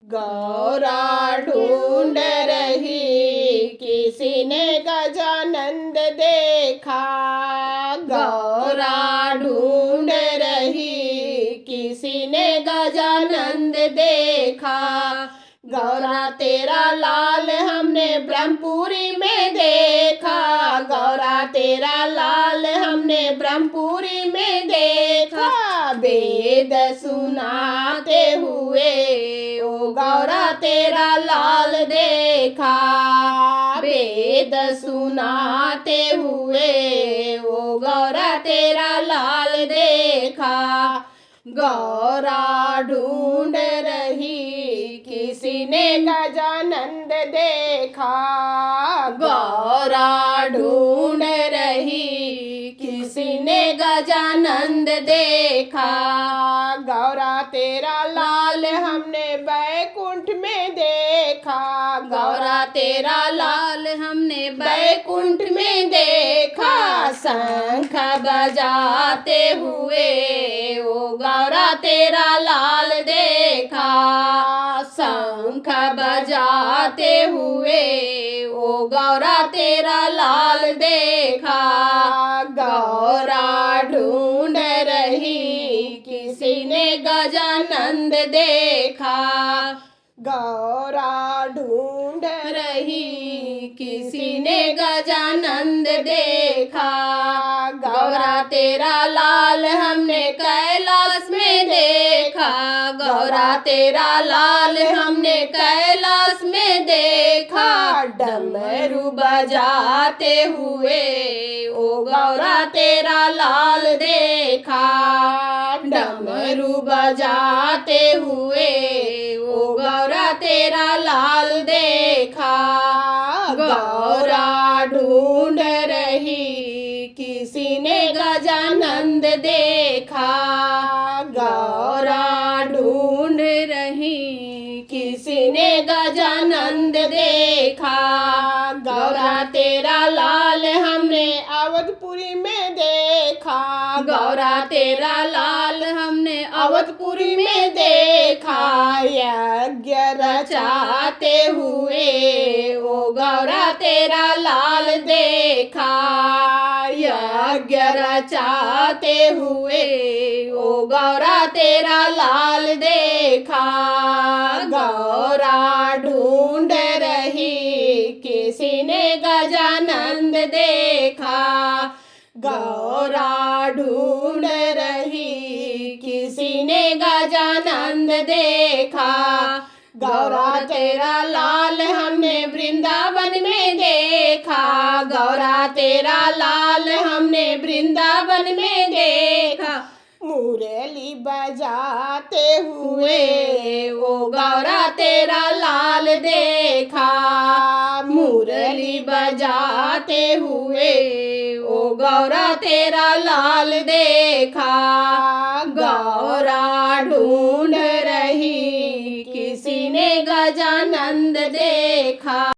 गौरा ढूंढ रही किसी ने गजानंद देखा। गौरा ढूंढ रही किसी ने गजानंद देखा। गौरा तेरा लाल हमने ब्रह्मपुरी में देखा। गौरा तेरा लाल हमने ब्रह्मपुरी में देखा। वेद सुनाते हुए ओ गौरा तेरा लाल देखा। वेद सुनाते हुए ओ गौरा तेरा लाल देखा। गौरा ढूंढ रही किसी ने गजानंद देखा। गौरा ढूंढ रही किसी ने गजानंद देखा। गौरा तेरा लाल हमने बैकुंठ में देखा। गौरा तेरा लाल हमने बैकुंठ में देखा। शंख बजाते हुए ओ गौरा तेरा लाल देखा। शंख बजाते हुए ओ गौरा तेरा लाल देखा। गौरा ढूंढ रही किसी ने गजानंद देखा। गौरा ढूंढ रही किसी ने गजानंद देखा। गौरा तेरा लाल हमने कैलाश में देखा। गौरा तेरा लाल हमने कैलाश में देखा। डमरू बजाते हुए ओ गौरा तेरा लाल देखा। डमरू बजाते हुए ओ गौरा तेरा लाल देखा। गौरा ढूंढ रही किसी ने गजानंद देखा। गौरा ढूंढ रही किसी ने गजानंद देखा। गौरा तेरा लाल हमने अवधपुरी में देखा। गौरा तेरा लाल हमने अवधपुरी में देखा। यज्ञ रचाते हुए ओ गौरा तेरा लाल देखा। यज्ञ रचाते हुए ओ गौरा तेरा लाल देखा। गौरा ढूंढ रही किसी ने गजानंद देखा। गौरा ढूंढ रही किसी ने गजानंद देखा। गौरा तेरा लाल हमने वृंदावन में देखा। गौरा तेरा लाल हमने वृंदावन में देखा। मुरली बजाते हुए ओ गौरा तेरा लाल देखा। मुरली बजाते हुए ओ गौरा तेरा लाल देखा। गौरा ढूंढ रही किसी ने गजानंद देखा।